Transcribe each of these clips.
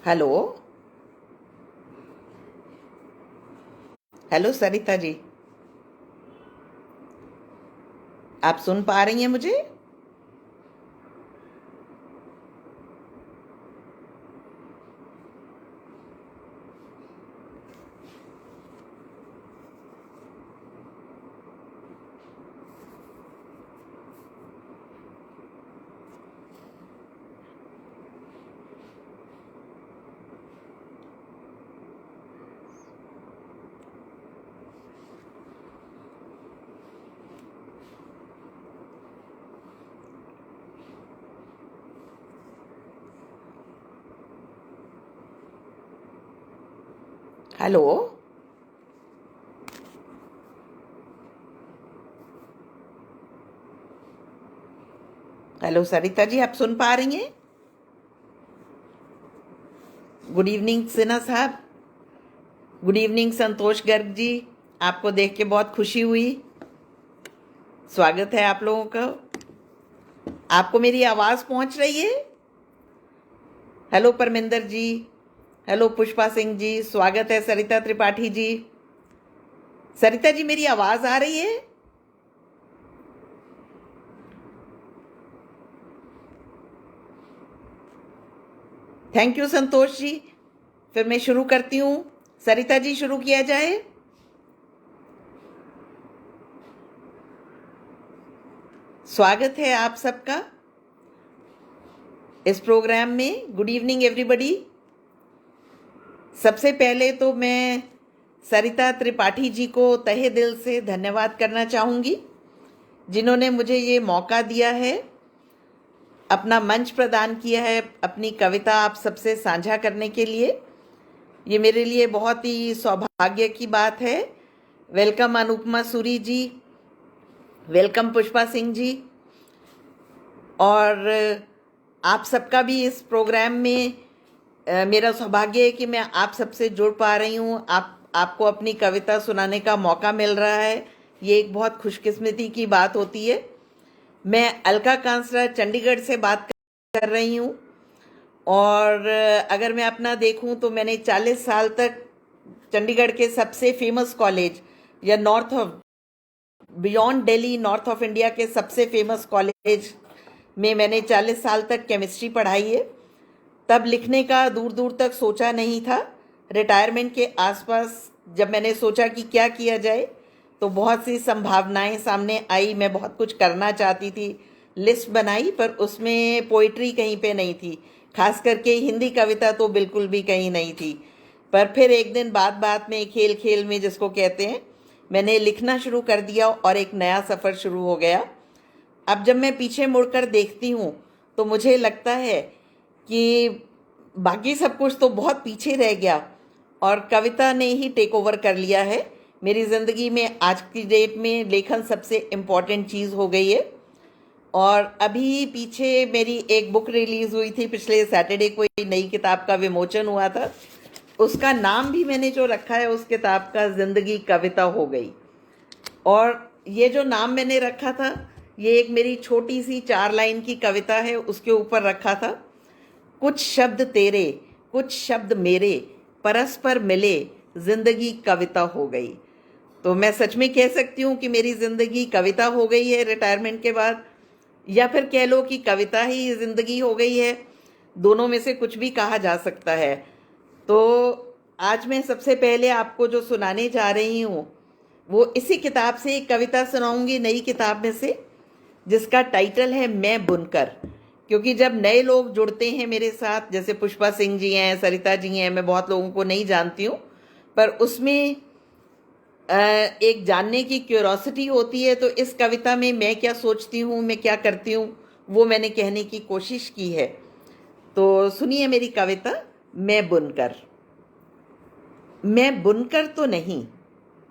Hello. Hello Sarita ji, आप सुन पा रही हैं मुझे? हेलो। हेलो सरिता जी, आप सुन पा रही हैं? गुड इवनिंग सिन्हा साहब। गुड इवनिंग संतोष गर्ग जी। आपको देख के बहुत खुशी हुई। स्वागत है आप लोगों का। आपको मेरी आवाज़ पहुंच रही है? हेलो परमिंदर जी। हेलो पुष्पा सिंह जी। स्वागत है सरिता त्रिपाठी जी। सरिता जी, मेरी आवाज़ आ रही है? Thank you Santosh ji. फिर मैं शुरू करती हूँ। सरिता जी, शुरू किया जाए। स्वागत है आप सबका इस प्रोग्राम में। Good evening everybody. सबसे पहले तो मैं सरिता त्रिपाठी जी को तहे दिल से धन्यवाद करना चाहूँगी, जिन्होंने मुझे ये मौका दिया है, अपना मंच प्रदान किया है अपनी कविता आप सबसे साझा करने के लिए। ये मेरे लिए बहुत ही सौभाग्य की बात है। वेलकम अनुपमा सूरी जी। वेलकम पुष्पा सिंह जी। और आप सबका भी इस प्रोग्राम में मेरा सौभाग्य है कि मैं आप सबसे जुड़ पा रही हूँ। आपको अपनी कविता सुनाने का मौका मिल रहा है। ये एक बहुत खुशकिस्मती की बात होती है। मैं अलका कांसरा चंडीगढ़ से बात कर रही हूँ। और अगर मैं अपना देखूँ तो मैंने 40 साल तक चंडीगढ़ के सबसे फेमस कॉलेज, या north of beyond Delhi, north of India के सबसे फेमस कॉलेज में मैंने 40 साल तक केमिस्ट्री पढ़ाई है। तब लिखने का दूर दूर तक सोचा नहीं था। रिटायरमेंट के आसपास जब मैंने सोचा कि क्या किया जाए, तो बहुत सी संभावनाएं सामने आई। मैं बहुत कुछ करना चाहती थी, लिस्ट बनाई, पर उसमें पोइट्री कहीं पे नहीं थी। खास करके हिंदी कविता तो बिल्कुल भी कहीं नहीं थी। पर फिर एक दिन बात बात में, खेल खेल में जिसको कहते हैं, मैंने लिखना शुरू कर दिया और एक नया सफ़र शुरू हो गया। अब जब मैं पीछे मुड़कर देखती हूँ तो मुझे लगता है कि बाकी सब कुछ तो बहुत पीछे रह गया और कविता ने ही टेक ओवर कर लिया है मेरी ज़िंदगी में। आज की डेट में लेखन सबसे इम्पॉर्टेंट चीज़ हो गई है। और अभी पीछे मेरी एक बुक रिलीज़ हुई थी, पिछले सैटरडे को एक नई किताब का विमोचन हुआ था। उसका नाम भी मैंने जो रखा है उस किताब का, ज़िंदगी कविता हो गई। और ये जो नाम मैंने रखा था, ये एक मेरी छोटी सी 4 लाइन की कविता है, उसके ऊपर रखा था, कुछ शब्द तेरे कुछ शब्द मेरे परस्पर मिले जिंदगी कविता हो गई। तो मैं सच में कह सकती हूँ कि मेरी जिंदगी कविता हो गई है रिटायरमेंट के बाद, या फिर कह लो कि कविता ही जिंदगी हो गई है। दोनों में से कुछ भी कहा जा सकता है। तो आज मैं सबसे पहले आपको जो सुनाने जा रही हूँ वो इसी किताब से एक कविता सुनाऊंगी, नई किताब में से, जिसका टाइटल है मैं बुनकर। क्योंकि जब नए लोग जुड़ते हैं मेरे साथ, जैसे पुष्पा सिंह जी हैं, सरिता जी हैं, मैं बहुत लोगों को नहीं जानती हूँ, पर उसमें एक जानने की क्यूरोसिटी होती है। तो इस कविता में मैं क्या सोचती हूँ, मैं क्या करती हूँ, वो मैंने कहने की कोशिश की है। तो सुनिए मेरी कविता, मैं बुनकर। मैं बुनकर तो नहीं,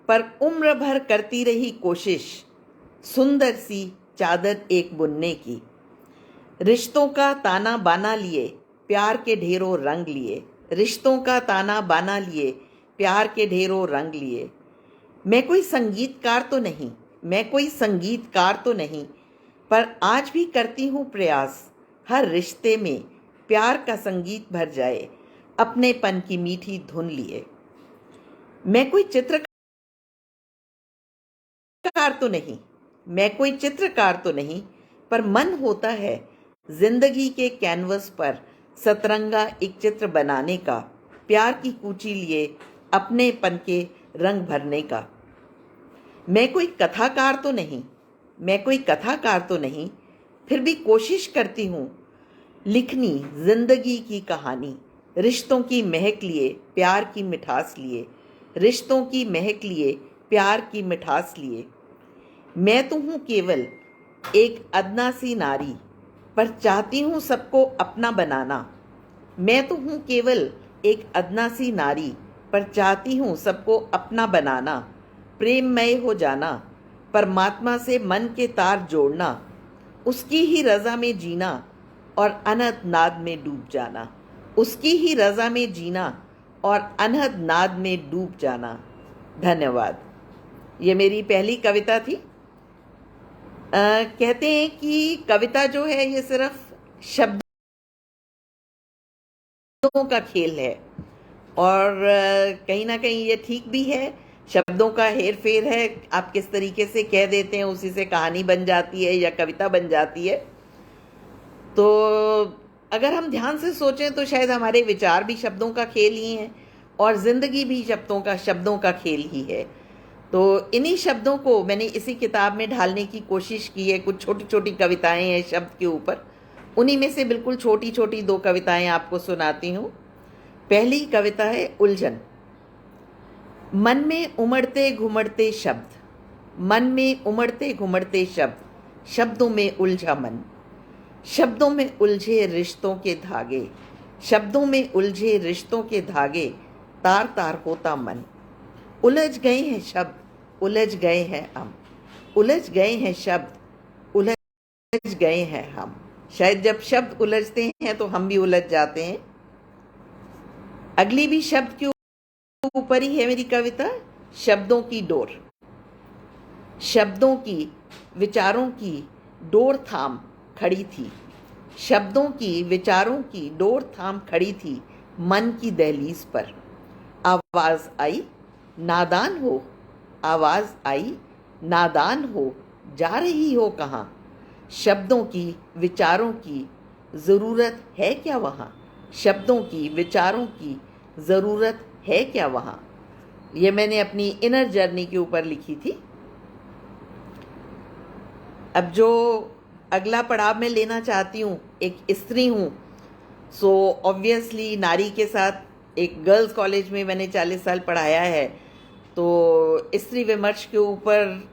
पर उम्र भर करती रही कोशिश, सुंदर सी चादर एक बुनने की। रिश्तों का ताना बाना लिए, प्यार के ढेरों रंग लिए। रिश्तों का ताना बाना लिए, प्यार के ढेरों रंग लिए। मैं कोई संगीतकार तो नहीं, मैं कोई संगीतकार तो नहीं, पर आज भी करती हूँ प्रयास, हर रिश्ते में प्यार का संगीत भर जाए। अपनेपन की मीठी धुन लिए। मैं कोई चित्रकार तो नहीं, पर मन होता है जिंदगी के कैनवस पर सतरंगा एक चित्र बनाने का, प्यार की कूची लिए अपनेपन के रंग भरने का। मैं कोई कथाकार तो नहीं, फिर भी कोशिश करती हूँ लिखनी जिंदगी की कहानी, रिश्तों की महक लिए प्यार की मिठास लिए, रिश्तों की महक लिए प्यार की मिठास लिए। मैं तो हूँ केवल एक अदना सी नारी, पर चाहती हूँ सबको अपना बनाना। मैं तो हूँ केवल एक अदना सी नारी, पर चाहती हूँ सबको अपना बनाना। प्रेममय हो जाना, परमात्मा से मन के तार जोड़ना, उसकी ही रज़ा में जीना और अनहद नाद में डूब जाना, उसकी ही रज़ा में जीना और अनहद नाद में डूब जाना। धन्यवाद। ये मेरी पहली कविता थी। कहते हैं कि कविता जो है ये सिर्फ शब्दों का खेल है, और कहीं ना कहीं ये ठीक भी है। शब्दों का हेर फेर है, आप किस तरीके से कह देते हैं उसी से कहानी बन जाती है या कविता बन जाती है। तो अगर हम ध्यान से सोचें तो शायद हमारे विचार भी शब्दों का खेल ही हैं, और ज़िंदगी भी शब्दों का खेल ही है। तो इन्हीं शब्दों को मैंने इसी किताब में ढालने की कोशिश की है। कुछ छोटी छोटी कविताएं हैं शब्द के ऊपर, उन्हीं में से बिल्कुल छोटी छोटी 2 कविताएं आपको सुनाती हूँ। पहली कविता है उलझन। मन में उमड़ते घुमड़ते शब्द, मन में उमड़ते घुमड़ते शब्द, शब्दों में उलझा मन, शब्दों में उलझे रिश्तों के धागे, शब्दों में उलझे रिश्तों के धागे, तार तार होता मन। उलझ गए हैं शब्द, उलझ गए हैं हम, उलझ गए हैं शब्द, उलझ गए हैं हम। शायद जब शब्द उलझते हैं तो हम भी उलझ जाते हैं। अगली भी शब्द के ऊपर ही है मेरी कविता। शब्दों की डोर, शब्दों की विचारों की डोर थाम खड़ी थी, शब्दों की विचारों की डोर थाम खड़ी थी मन की दहलीज पर। आवाज आई नादान हो, आवाज आई नादान हो, जा रही हो कहाँ? शब्दों की विचारों की ज़रूरत है क्या वहाँ? शब्दों की विचारों की ज़रूरत है क्या वहाँ? ये मैंने अपनी इनर जर्नी के ऊपर लिखी थी। अब जो अगला पड़ाव मैं लेना चाहती हूँ, एक स्त्री हूँ, सो ऑब्वियसली नारी के साथ एक गर्ल्स कॉलेज में मैंने 40 साल पढ़ाया है, तो स्त्री विमर्श के ऊपर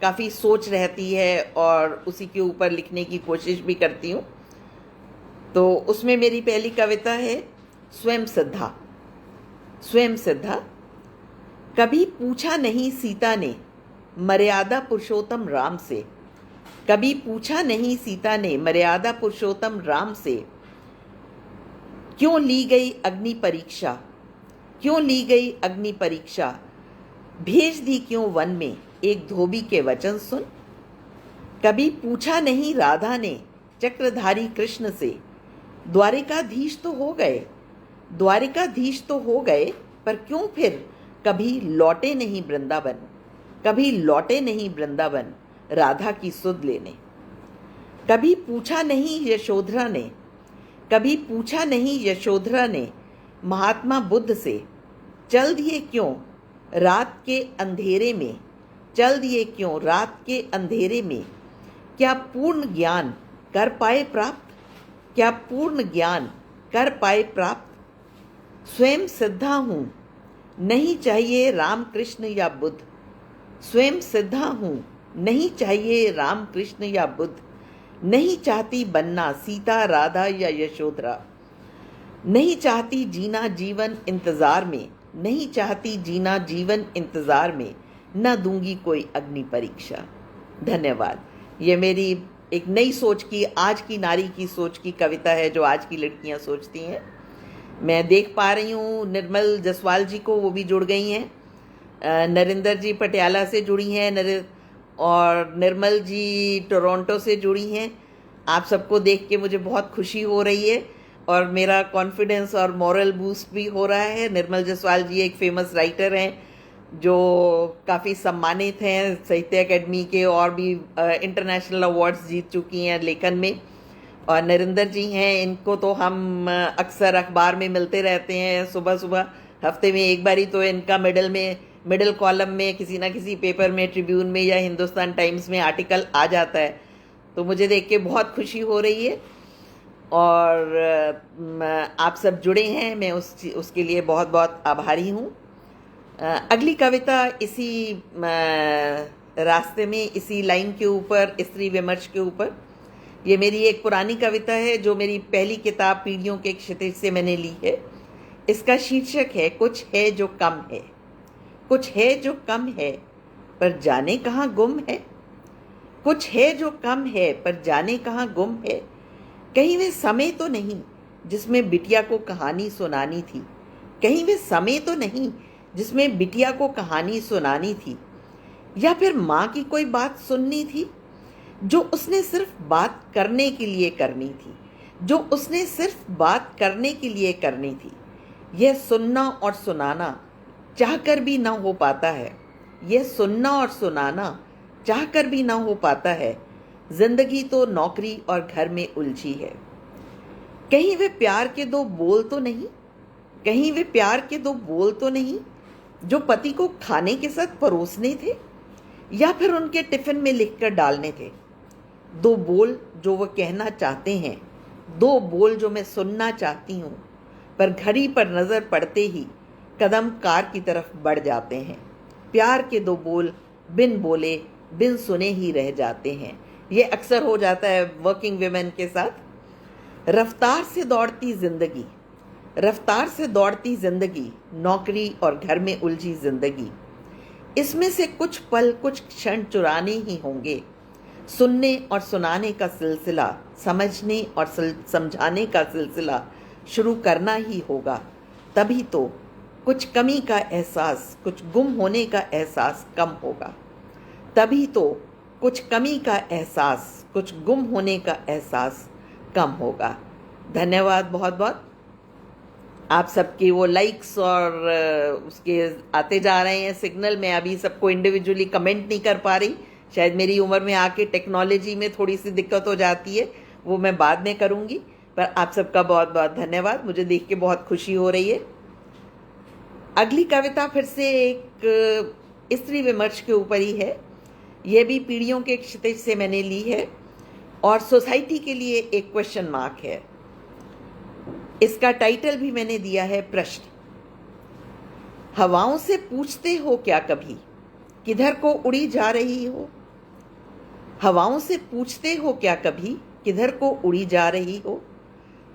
काफ़ी सोच रहती है और उसी के ऊपर लिखने की कोशिश भी करती हूँ। तो उसमें मेरी पहली कविता है स्वयं सिद्धा। स्वयं सिद्धा। कभी पूछा नहीं सीता ने मर्यादा पुरुषोत्तम राम से, कभी पूछा नहीं सीता ने मर्यादा पुरुषोत्तम राम से, क्यों ली गई अग्नि परीक्षा, क्यों ली गई अग्नि परीक्षा, भेज दी क्यों वन में एक धोबी के वचन सुन। कभी पूछा नहीं राधा ने चक्रधारी कृष्ण से, द्वारिकाधीश तो हो गए, द्वारिकाधीश तो हो गए, पर क्यों फिर कभी लौटे नहीं वृंदावन, कभी लौटे नहीं वृंदावन राधा की सुध लेने। कभी पूछा नहीं यशोधरा ने, कभी पूछा नहीं यशोधरा ने महात्मा बुद्ध से, चल दिए क्यों रात के अंधेरे में, चल दिए क्यों रात के अंधेरे में, क्या पूर्ण ज्ञान कर पाए प्राप्त, क्या पूर्ण ज्ञान कर पाए प्राप्त। स्वयं सिद्धा हूँ, नहीं चाहिए राम कृष्ण या बुद्ध, स्वयं सिद्धा हूँ, नहीं चाहिए राम कृष्ण या बुद्ध, नहीं चाहती बनना सीता राधा या यशोधरा, नहीं चाहती जीना जीवन इंतजार में, नहीं चाहती जीना जीवन इंतजार में, न दूंगी कोई अग्नि परीक्षा। धन्यवाद। ये मेरी एक नई सोच की, आज की नारी की सोच की कविता है, जो आज की लड़कियां सोचती हैं। मैं देख पा रही हूँ निर्मल जसवाल जी को, वो भी जुड़ गई हैं। नरेंद्र जी पटियाला से जुड़ी हैं, और निर्मल जी टोरंटो से जुड़ी हैं। आप सबको देख के मुझे बहुत खुशी हो रही है। और मेरा कॉन्फिडेंस और मॉरल बूस्ट भी हो रहा है। निर्मल जसवाल जी एक फेमस राइटर हैं जो काफ़ी सम्मानित हैं साहित्य अकेडमी के, और भी इंटरनेशनल अवार्ड्स जीत चुकी हैं लेखन में। और नरेंद्र जी हैं, इनको तो हम अक्सर अखबार में मिलते रहते हैं, सुबह सुबह हफ्ते में एक बारी तो इनका मिडल कॉलम में किसी ना किसी पेपर में, ट्रिब्यून में या हिंदुस्तान टाइम्स में आर्टिकल आ जाता है। तो मुझे देख के बहुत खुशी हो रही है, और आप सब जुड़े हैं, मैं उसके लिए बहुत बहुत आभारी हूँ। अगली कविता इसी रास्ते में, इसी लाइन के ऊपर, स्त्री विमर्श के ऊपर। ये मेरी एक पुरानी कविता है जो मेरी पहली किताब पीढ़ियों के क्षितिज से मैंने ली है। इसका शीर्षक है कुछ है जो कम है। कुछ है जो कम है पर जाने कहाँ गुम है। कुछ है जो कम है पर जाने कहाँ गुम है। कहीं वे समय तो नहीं जिसमें बिटिया को कहानी सुनानी थी। कहीं वे समय तो नहीं जिसमें बिटिया को कहानी सुनानी थी। या फिर माँ की कोई बात सुननी थी जो उसने सिर्फ बात करने के लिए करनी थी। जो उसने सिर्फ बात करने के लिए करनी थी। यह सुनना और सुनाना चाहकर भी ना हो पाता है। यह सुनना और सुनाना चाहकर भी ना हो पाता है। जिंदगी तो नौकरी और घर में उलझी है। कहीं वे प्यार के दो बोल तो नहीं। कहीं वे प्यार के दो बोल तो नहीं जो पति को खाने के साथ परोसने थे या फिर उनके टिफिन में लिखकर डालने थे। दो बोल जो वो कहना चाहते हैं, दो बोल जो मैं सुनना चाहती हूँ, पर घड़ी पर नजर पड़ते ही कदम कार की तरफ बढ़ जाते हैं। प्यार के दो बोल बिन बोले बिन सुने ही रह जाते हैं। ये अक्सर हो जाता है वर्किंग वुमेन के साथ। रफ्तार से दौड़ती जिंदगी, रफ्तार से दौड़ती जिंदगी, नौकरी और घर में उलझी जिंदगी। इसमें से कुछ पल कुछ क्षण चुराने ही होंगे। सुनने और सुनाने का सिलसिला, समझने और समझाने का सिलसिला शुरू करना ही होगा। तभी तो कुछ कमी का एहसास, कुछ गुम होने का एहसास कम होगा। तभी तो कुछ कमी का एहसास, कुछ गुम होने का एहसास कम होगा। धन्यवाद बहुत बहुत। आप सबके वो लाइक्स और उसके आते जा रहे हैं सिग्नल। मैं अभी सबको इंडिविजुअली कमेंट नहीं कर पा रही, शायद मेरी उम्र में आके टेक्नोलॉजी में थोड़ी सी दिक्कत हो जाती है, वो मैं बाद में करूँगी। पर आप सबका बहुत बहुत धन्यवाद, मुझे देख के बहुत खुशी हो रही है। अगली कविता फिर से एक स्त्री विमर्श के ऊपर ही है। यह भी पीढ़ियों के क्षितिज से मैंने ली है और सोसाइटी के लिए एक क्वेश्चन मार्क है। इसका टाइटल भी मैंने दिया है प्रश्न। हवाओं से पूछते हो क्या कभी किधर को उड़ी जा रही हो। हवाओं से पूछते हो क्या कभी किधर को उड़ी जा रही हो।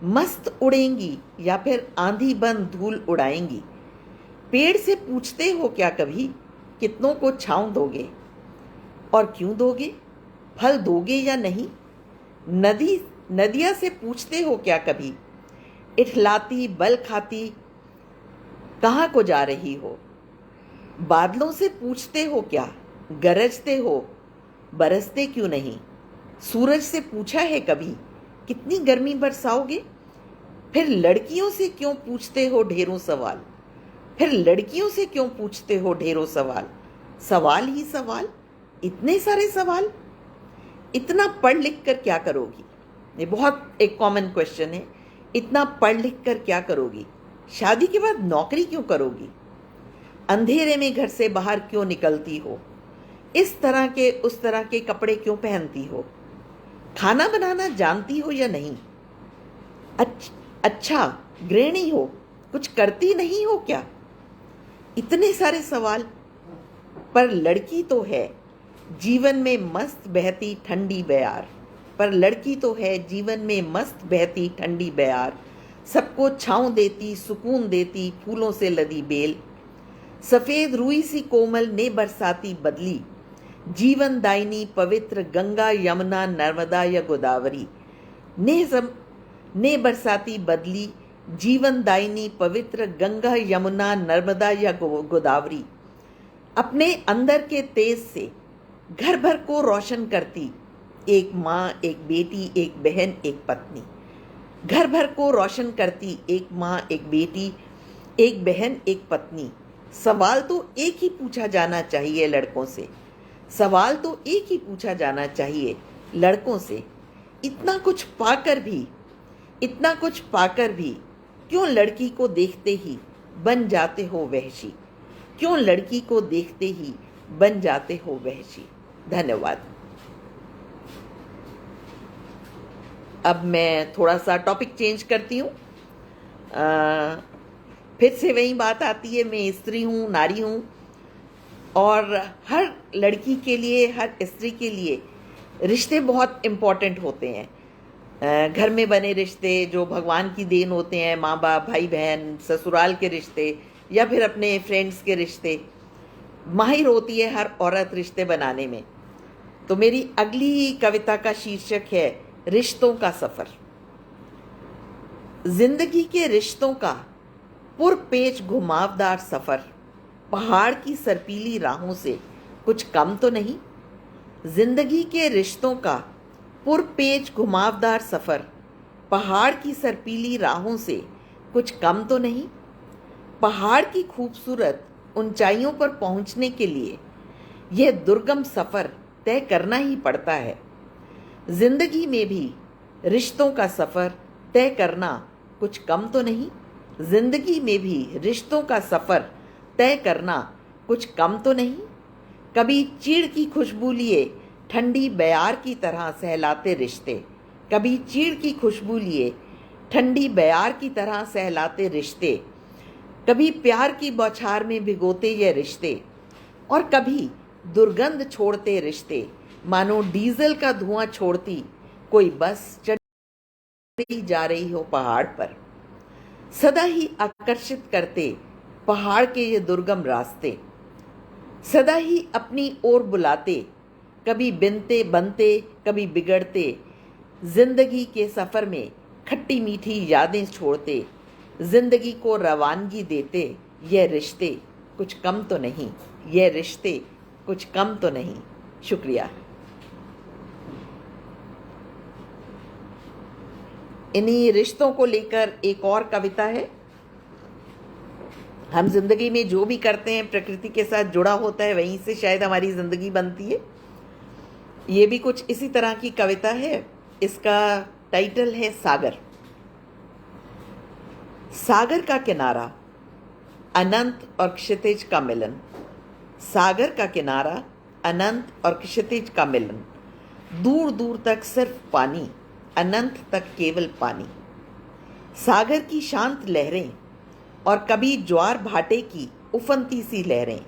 मस्त उड़ेंगी या फिर आंधी बंद धूल उड़ाएंगी। पेड़ से पूछते हो क्या कभी कितनों को छांव दोगे और क्यों दोगे, फल दोगे या नहीं। नदिया से पूछते हो क्या कभी इठलाती बल खाती कहाँ को जा रही हो। बादलों से पूछते हो क्या गरजते हो बरसते क्यों नहीं। सूरज से पूछा है कभी कितनी गर्मी बरसाओगे। फिर लड़कियों से क्यों पूछते हो ढेरों सवाल। फिर लड़कियों से क्यों पूछते हो ढेरों सवाल। सवाल ही सवाल, इतने सारे सवाल। इतना पढ़ लिख कर क्या करोगी। ये बहुत एक कॉमन क्वेश्चन है। इतना पढ़ लिख कर क्या करोगी। शादी के बाद नौकरी क्यों करोगी। अंधेरे में घर से बाहर क्यों निकलती हो। इस तरह के उस तरह के कपड़े क्यों पहनती हो। खाना बनाना जानती हो या नहीं। अच्छा गृहिणी हो, कुछ करती नहीं हो क्या। इतने सारे सवाल। पर लड़की तो है जीवन में मस्त बहती ठंडी बयार। पर लड़की तो है जीवन में मस्त बहती ठंडी बयार। सबको छांव देती सुकून देती फूलों से लदी बेल। सफेद रुई सी कोमल ने बरसाती बदली। जीवन दायिनी पवित्र गंगा यमुना नर्मदा या गोदावरी। ने बरसाती बदली जीवन दायिनी पवित्र गंगा यमुना नर्मदा या गोदावरी। अपने अंदर के तेज से घर भर को रोशन करती। एक माँ, एक बेटी, एक बहन, एक पत्नी। घर भर को रोशन करती एक माँ, एक बेटी, एक बहन, एक पत्नी। सवाल तो एक ही पूछा जाना चाहिए लड़कों से, सवाल तो एक ही पूछा जाना चाहिए लड़कों से। इतना कुछ पाकर भी, इतना कुछ पाकर भी क्यों लड़की को देखते ही बन जाते हो वहशी? क्यों लड़की को देखते ही बन जाते हो वहशी? धन्यवाद। अब मैं थोड़ा सा टॉपिक चेंज करती हूँ। फिर से वही बात आती है, मैं स्त्री हूँ, नारी हूँ, और हर लड़की के लिए, हर स्त्री के लिए रिश्ते बहुत इम्पॉर्टेंट होते हैं। घर में बने रिश्ते जो भगवान की देन होते हैं, माँ बाप, भाई बहन, ससुराल के रिश्ते, या फिर अपने फ्रेंड्स के रिश्ते। माहिर होती है हर औरत रिश्ते बनाने में। तो मेरी अगली कविता का शीर्षक है रिश्तों का सफ़र। जिंदगी के रिश्तों का पुरपेच घुमावदार सफ़र पहाड़ की सर्पीली राहों से कुछ कम तो नहीं। जिंदगी के रिश्तों का पुरपेच घुमावदार सफ़र पहाड़ की सर्पीली राहों से कुछ कम तो नहीं। पहाड़ की खूबसूरत ऊंचाइयों पर पहुंचने के लिए यह दुर्गम सफ़र तय करना ही पड़ता है। जिंदगी में भी रिश्तों का सफ़र तय करना कुछ कम तो नहीं। जिंदगी में भी रिश्तों का सफ़र तय करना कुछ कम तो नहीं। कभी चीड़ की खुशबू लिए ठंडी बयार की तरह सहलाते रिश्ते, कभी चीड़ की खुशबू लिए ठंडी बयार की तरह सहलाते रिश्ते, कभी प्यार की बौछार में भिगोते ये रिश्ते, और कभी दुर्गंध छोड़ते रिश्ते, मानो डीजल का धुआं छोड़ती कोई बस चढ़ी जा रही हो पहाड़ पर। सदा ही आकर्षित करते पहाड़ के ये दुर्गम रास्ते, सदा ही अपनी ओर बुलाते, कभी बिनते बनते कभी बिगड़ते, जिंदगी के सफ़र में खट्टी मीठी यादें छोड़ते, जिंदगी को रवानगी देते ये रिश्ते कुछ कम तो नहीं, ये रिश्ते कुछ कम तो नहीं। शुक्रिया। इन्हीं रिश्तों को लेकर एक और कविता है। हम जिंदगी में जो भी करते हैं प्रकृति के साथ जुड़ा होता है, वहीं से शायद हमारी जिंदगी बनती है। ये भी कुछ इसी तरह की कविता है। इसका टाइटल है सागर। सागर का किनारा, अनंत और क्षितिज का मिलन। सागर का किनारा, अनंत और क्षितिज का मिलन। दूर दूर तक सिर्फ पानी, अनंत तक केवल पानी। सागर की शांत लहरें और कभी ज्वार भाटे की उफनती सी लहरें।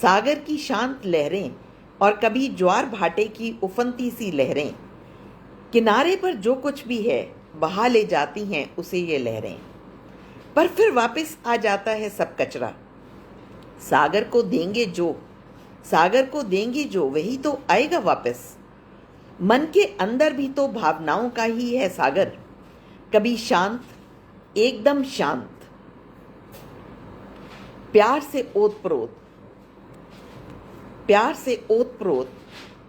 सागर की शांत लहरें और कभी ज्वार भाटे की उफनती सी लहरें। किनारे पर जो कुछ भी है बहा ले जाती हैं उसे ये लहरें, पर फिर वापस आ जाता है सब कचरा। सागर को देंगे जो, सागर को देंगे जो, वही तो आएगा वापस। मन के अंदर भी तो भावनाओं का ही है सागर, कभी शांत, एकदम शांत, प्यार से ओतप्रोत, प्यार से ओतप्रोत,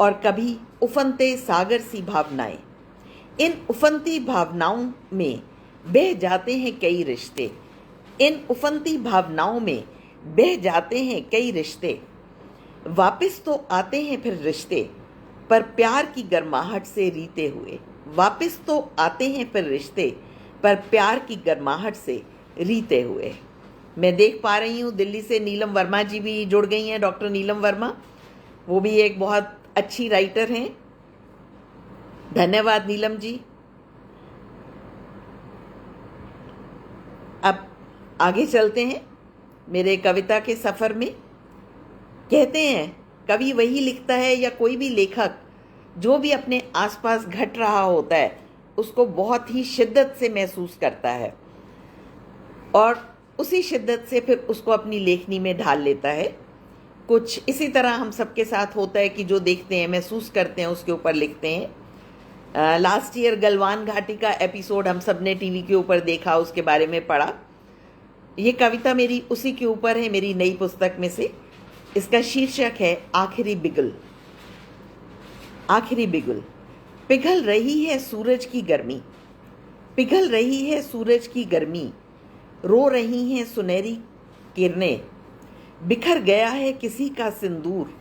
और कभी उफनते सागर सी भावनाएं। इन उफनती भावनाओं में बह जाते हैं कई रिश्ते, इन उफनती भावनाओं में बह जाते हैं कई रिश्ते। वापस तो आते हैं फिर रिश्ते, पर प्यार की गर्माहट से रीते हुए। वापस तो आते हैं फिर रिश्ते, पर प्यार की गर्माहट से रीते हुए। मैं देख पा रही हूँ दिल्ली से नीलम वर्मा जी भी जुड़ गई हैं, डॉक्टर नीलम वर्मा। वो भी एक बहुत अच्छी राइटर हैं। धन्यवाद नीलम जी। अब आगे चलते हैं मेरे कविता के सफ़र में। कहते हैं कवि वही लिखता है, या कोई भी लेखक, जो भी अपने आसपास घट रहा होता है उसको बहुत ही शिद्दत से महसूस करता है, और उसी शिद्दत से फिर उसको अपनी लेखनी में ढाल लेता है। कुछ इसी तरह हम सबके साथ होता है कि जो देखते हैं, महसूस करते हैं, उसके ऊपर लिखते हैं। लास्ट ईयर गलवान घाटी का एपिसोड हम सब ने टीवी के ऊपर देखा, उसके बारे में पढ़ा। ये कविता मेरी उसी के ऊपर है, मेरी नई पुस्तक में से। इसका शीर्षक है आखिरी बिगुल। आखिरी बिगुल। पिघल रही है सूरज की गर्मी, पिघल रही है सूरज की गर्मी, रो रही हैं सुनहरी किरणें, बिखर गया है किसी का सिंदूर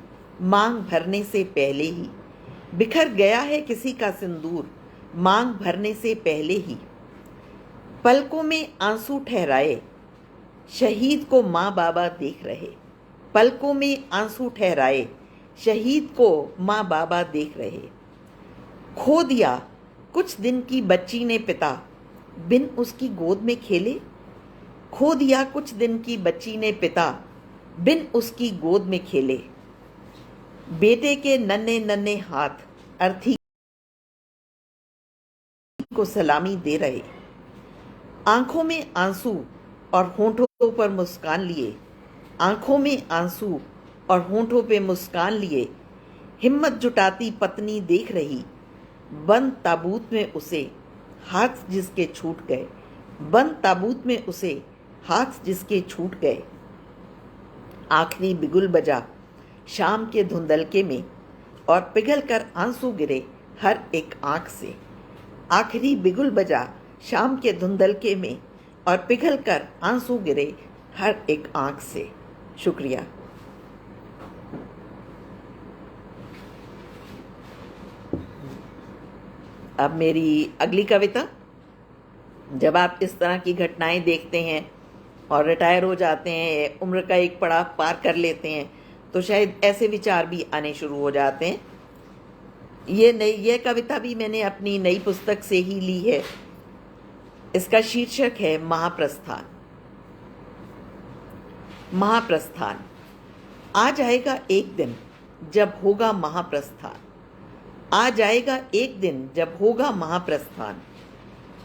मांग भरने से पहले ही, बिखर गया है किसी का सिंदूर मांग भरने से पहले ही। पलकों में आंसू ठहराए शहीद को माँ बाबा देख रहे, पलकों में आंसू ठहराए शहीद को माँ बाबा देख रहे। खो दिया कुछ दिन की बच्ची ने पिता, बिन उसकी गोद में खेले, खो दिया कुछ दिन की बच्ची ने पिता, बिन उसकी गोद में खेले। बेटे के नन्हे नन्हे हाथ अर्थी को सलामी दे रहे, आंखों में आंसू और होंठों पर मुस्कान लिए, आंखों में आंसू और होंठों पे मुस्कान लिए। हिम्मत जुटाती पत्नी देख रही, बंद ताबूत में उसे हाथ जिसके छूट गए, बंद ताबूत में उसे हाथ जिसके छूट गए। आखिरी बिगुल बजा शाम के धुंधलके में और पिघल कर आंसू गिरे हर एक आंख से, आखिरी बिगुल बजा शाम के धुंधलके में और पिघल कर आंसू गिरे हर एक आंख से। शुक्रिया। अब मेरी अगली कविता। जब आप इस तरह की घटनाएं देखते हैं और रिटायर हो जाते हैं, उम्र का एक पड़ाव पार कर लेते हैं, तो शायद ऐसे विचार भी आने शुरू हो जाते हैं। ये कविता भी मैंने अपनी नई पुस्तक से ही ली है। इसका शीर्षक है महाप्रस्थान। महाप्रस्थान। आ जाएगा एक दिन जब होगा महाप्रस्थान, आ जाएगा एक दिन जब होगा महाप्रस्थान।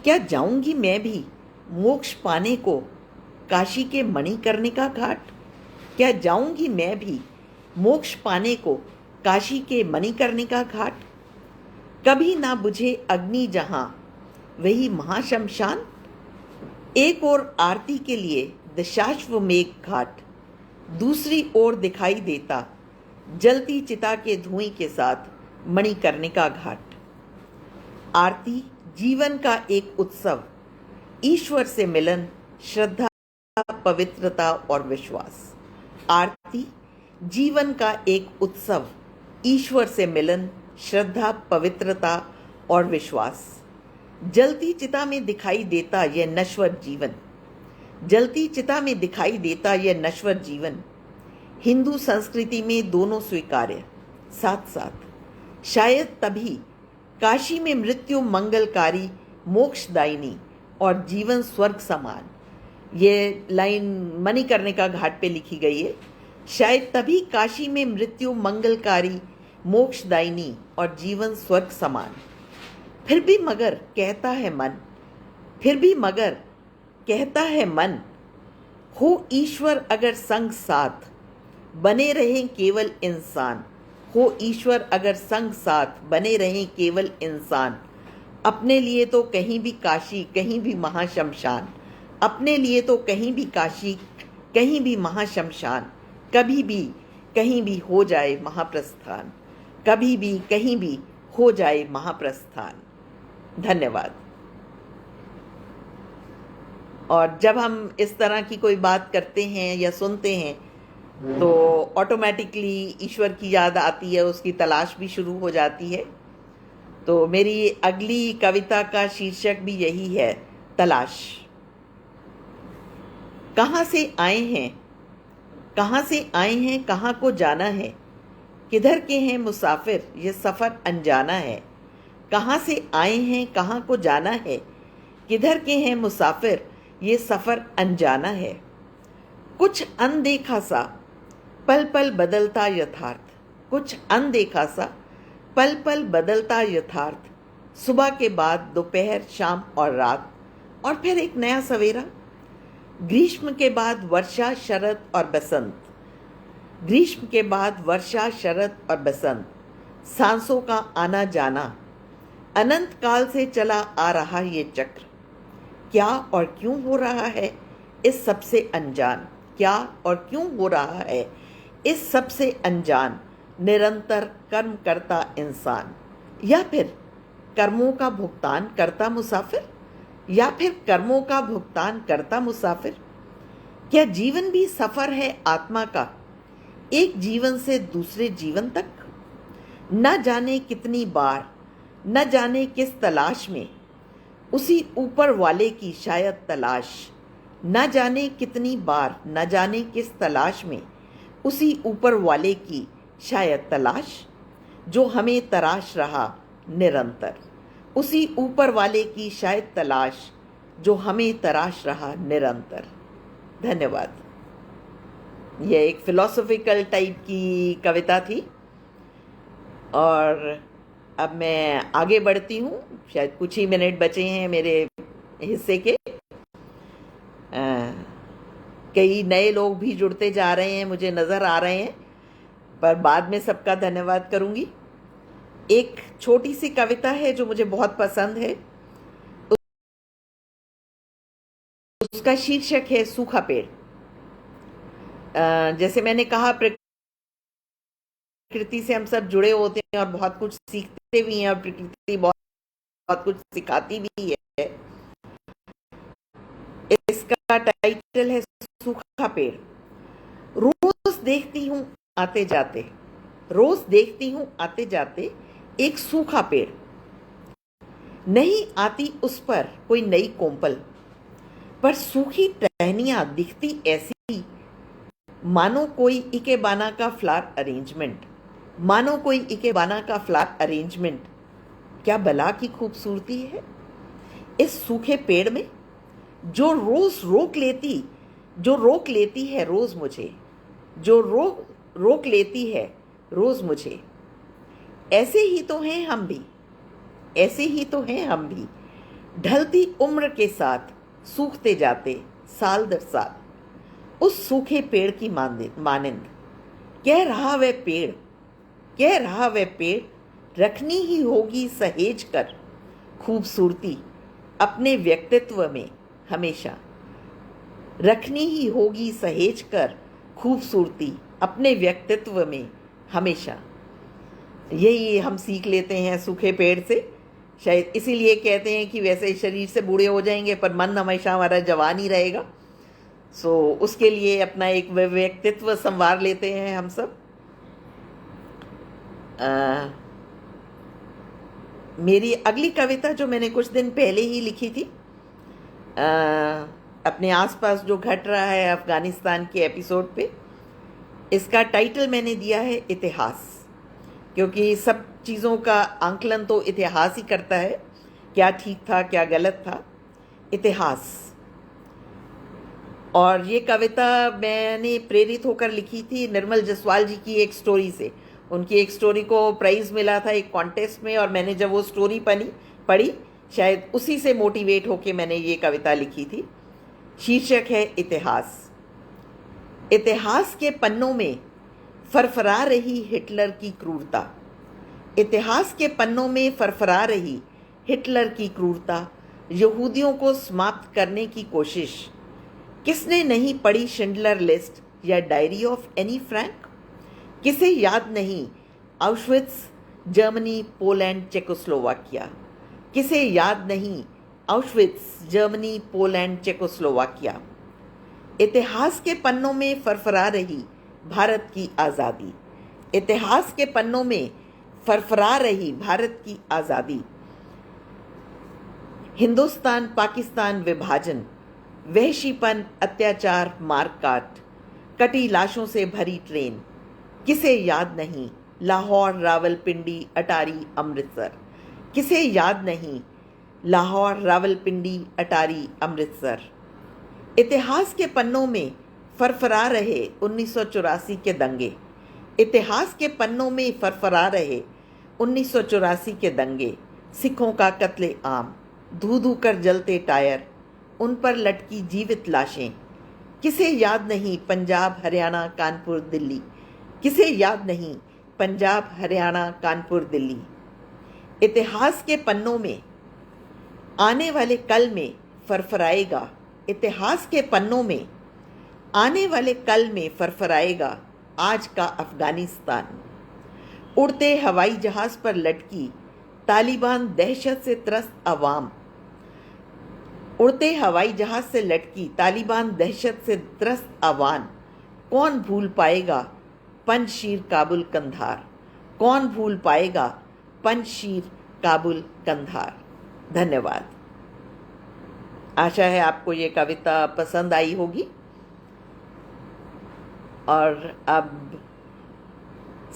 क्या जाऊंगी मैं भी मोक्ष पाने को काशी के मणिकर्णिका घाट, क्या जाऊंगी मैं भी मोक्ष पाने को काशी के मणिकर्णिका घाट। कभी ना बुझे अग्नि जहां वही महाशमशान, एक और आरती के लिए दशाश्वमेघ घाट, दूसरी ओर दिखाई देता जलती चिता के धुएं के साथ मणिकर्णिका घाट। आरती जीवन का एक उत्सव, ईश्वर से मिलन, श्रद्धा, पवित्रता और विश्वास। आरती जीवन का एक उत्सव, ईश्वर से मिलन, श्रद्धा, पवित्रता और विश्वास। जलती चिता में दिखाई देता यह नश्वर जीवन, जलती चिता में दिखाई देता यह नश्वर जीवन। हिंदू संस्कृति में दोनों स्वीकार्य साथ साथ। शायद तभी काशी में मृत्यु मंगलकारी, मोक्षदायिनी और जीवन स्वर्ग समान। ये लाइन मणिकर्णिका घाट पे लिखी गई है। शायद तभी काशी में मृत्यु मंगलकारी, मोक्षदायिनी और जीवन स्वर्ग समान। फिर भी मगर कहता है मन, फिर भी मगर कहता है मन, हो ईश्वर अगर संग साथ, बने रहें केवल इंसान। हो ईश्वर अगर संग साथ, बने रहें केवल इंसान। अपने लिए तो कहीं भी काशी, कहीं भी महाशमशान। अपने लिए तो कहीं भी काशी, कहीं भी महाशमशान। कभी भी कहीं भी हो जाए महाप्रस्थान, कभी भी कहीं भी हो जाए महाप्रस्थान। धन्यवाद। और जब हम इस तरह की कोई बात करते हैं या सुनते हैं तो ऑटोमेटिकली ईश्वर की याद आती है, उसकी तलाश भी शुरू हो जाती है। तो मेरी अगली कविता का शीर्षक भी यही है, तलाश। कहाँ से आए हैं, कहाँ से आए हैं, कहाँ को जाना है, किधर के हैं मुसाफिर, ये सफ़र अनजाना है। कहाँ से आए हैं, कहाँ को जाना है, किधर के हैं मुसाफिर, ये सफ़र अनजाना है। कुछ अनदेखा सा पल पल बदलता यथार्थ, कुछ अनदेखा सा पल पल बदलता यथार्थ। सुबह के बाद दोपहर, शाम और रात, और फिर एक नया सवेरा। ग्रीष्म के बाद वर्षा, शरद और बसंत, ग्रीष्म के बाद वर्षा, शरद और बसंत। सांसों का आना जाना, अनंत काल से चला आ रहा ये चक्र। क्या और क्यों हो रहा है इस सबसे अनजान, क्या और क्यों हो रहा है इस सबसे अनजान। निरंतर कर्म करता इंसान, या फिर कर्मों का भुगतान करता मुसाफिर। या फिर कर्मों का भुगतान करता मुसाफिर? क्या जीवन भी सफर है आत्मा का, एक जीवन से दूसरे जीवन तक? न जाने कितनी बार, न जाने किस तलाश में, उसी ऊपर वाले की शायद तलाश। न जाने कितनी बार, न जाने किस तलाश में, उसी ऊपर वाले की शायद तलाश, जो हमें तराश रहा निरंतर। उसी ऊपर वाले की शायद तलाश, जो हमें तराश रहा निरंतर। धन्यवाद। यह एक फिलोसॉफिकल टाइप की कविता थी और अब मैं आगे बढ़ती हूँ। शायद कुछ ही मिनट बचे हैं मेरे हिस्से के। कई नए लोग भी जुड़ते जा रहे हैं, मुझे नज़र आ रहे हैं, पर बाद में सबका धन्यवाद करूँगी। एक छोटी सी कविता है जो मुझे बहुत पसंद है। उसका शीर्षक है सूखा पेड़। जैसे मैंने कहा, प्रकृति से हम सब जुड़े होते हैं और बहुत कुछ सीखते भी हैं, और प्रकृति बहुत बहुत कुछ सिखाती भी है। इसका टाइटल है सूखा पेड़। रोज देखती हूँ आते जाते, रोज देखती हूँ आते जाते एक सूखा पेड़। नहीं आती उस पर कोई नई कोम्पल, पर सूखी टहनियां दिखती ऐसी, मानो कोई इकेबाना का फ्लावर अरेंजमेंट, मानो कोई इकेबाना का फ्लावर अरेंजमेंट। क्या भला की खूबसूरती है इस सूखे पेड़ में, जो रोज रोक लेती है रोज मुझे, जो रोक लेती है रोज मुझे। ऐसे ही तो हैं हम भी, ऐसे ही तो हैं हम भी, ढलती उम्र के साथ सूखते जाते साल दर साल, उस सूखे पेड़ की मानंद। कह रहा वह पेड़, कह रहा वह पेड़, रखनी ही होगी सहेज कर खूबसूरती अपने व्यक्तित्व में हमेशा, रखनी ही होगी सहेज कर खूबसूरती अपने व्यक्तित्व में हमेशा। यही हम सीख लेते हैं सूखे पेड़ से। शायद इसीलिए कहते हैं कि वैसे शरीर से बूढ़े हो जाएंगे पर मन हमेशा हमारा जवान ही रहेगा। उसके लिए अपना एक व्यक्तित्व संवार लेते हैं हम सब। मेरी अगली कविता जो मैंने कुछ दिन पहले ही लिखी थी, अपने आसपास जो घट रहा है अफगानिस्तान के एपिसोड पे, इसका टाइटल मैंने दिया है इतिहास, क्योंकि सब चीज़ों का आंकलन तो इतिहास ही करता है, क्या ठीक था क्या गलत था, इतिहास। और ये कविता मैंने प्रेरित होकर लिखी थी निर्मल जसवाल जी की एक स्टोरी से। उनकी एक स्टोरी को प्राइज़ मिला था एक कॉन्टेस्ट में, और मैंने जब वो स्टोरी पढ़ी शायद उसी से मोटिवेट होकर मैंने ये कविता लिखी थी। शीर्षक है इतिहास। इतिहास के पन्नों में फरफरा रही हिटलर की क्रूरता, इतिहास के पन्नों में फरफरा रही हिटलर की क्रूरता, यहूदियों को समाप्त करने की कोशिश। किसने नहीं पढ़ी शिंडलर लिस्ट या डायरी ऑफ एनी फ्रैंक? किसे याद नहीं आउशविट्स, जर्मनी, पोलैंड, चेकोस्लोवाकिया? किसे याद नहीं आउशविट्स, जर्मनी, पोलैंड, चेकोस्लोवाकिया? इतिहास के पन्नों में फरफरा रही भारत की आज़ादी, इतिहास के पन्नों में फरफरा रही भारत की आज़ादी। हिंदुस्तान पाकिस्तान विभाजन, वहशीपन, अत्याचार, मारकाट, कटी लाशों से भरी ट्रेन। किसे याद नहीं लाहौर, रावलपिंडी, अटारी, अमृतसर? किसे याद नहीं लाहौर, रावलपिंडी, अटारी, अमृतसर? इतिहास के पन्नों में फरफरा रहे 1984 के दंगे, इतिहास के पन्नों में फरफरा रहे 1984 के दंगे। सिखों का कत्ले आम, धू धू कर जलते टायर, उन पर लटकी जीवित लाशें। किसे याद नहीं पंजाब, हरियाणा, कानपुर, दिल्ली? किसे याद नहीं पंजाब, हरियाणा, कानपुर, दिल्ली? इतिहास के पन्नों में आने वाले कल में फरफराएगा, इतिहास के पन्नों में आने वाले कल में फरफराएगा आज का अफगानिस्तान। उड़ते हवाई जहाज पर लटकी तालिबान दहशत से त्रस्त अवाम, उड़ते हवाई जहाज से लटकी तालिबान दहशत से त्रस्त अवान, कौन भूल पाएगा पंजशीर काबुल कंधार, कौन भूल पाएगा पंजशीर काबुल कंधार। धन्यवाद। आशा है आपको ये कविता पसंद आई होगी। और अब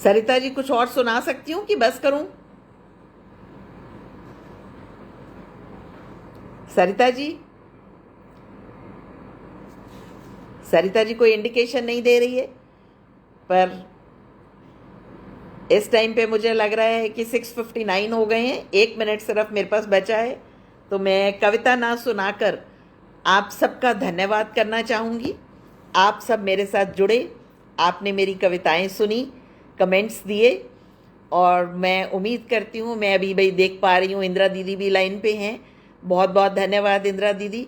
सरिता जी कुछ और सुना सकती हूँ कि बस करूं? सरिता जी कोई इंडिकेशन नहीं दे रही है, पर इस टाइम पे मुझे लग रहा है कि 6:59 हो गए हैं। 1 मिनट सिर्फ मेरे पास बचा है, तो मैं कविता ना सुनाकर आप सबका धन्यवाद करना चाहूँगी। आप सब मेरे साथ जुड़े, आपने मेरी कविताएं सुनी, कमेंट्स दिए, और मैं उम्मीद करती हूँ, मैं अभी भाई देख पा रही हूँ इंदिरा दीदी भी लाइन पे हैं। बहुत बहुत धन्यवाद इंदिरा दीदी,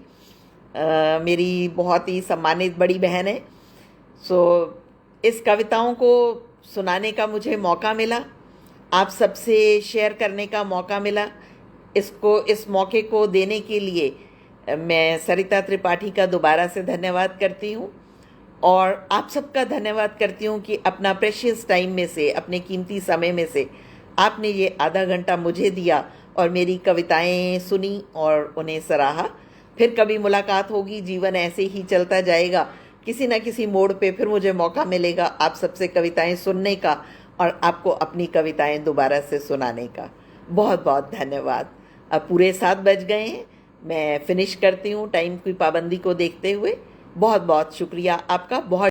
मेरी बहुत ही सम्मानित बड़ी बहन है। सो इस कविताओं को सुनाने का मुझे मौका मिला, आप सबसे शेयर करने का मौका मिला। इस मौके को देने के लिए मैं सरिता त्रिपाठी का दोबारा से धन्यवाद करती हूँ, और आप सबका धन्यवाद करती हूँ कि अपना प्रेशियस टाइम में से, अपने कीमती समय में से आपने ये आधा घंटा मुझे दिया और मेरी कविताएं सुनी और उन्हें सराहा। फिर कभी मुलाकात होगी, जीवन ऐसे ही चलता जाएगा, किसी न किसी मोड़ पे फिर मुझे मौका मिलेगा आप सबसे कविताएं सुनने का और आपको अपनी कविताएं दोबारा से सुनाने का। बहुत बहुत धन्यवाद। अब पूरे 7 बज गए हैं, मैं फिनिश करती हूँ टाइम की पाबंदी को देखते हुए। बहुत बहुत शुक्रिया आपका। बहुत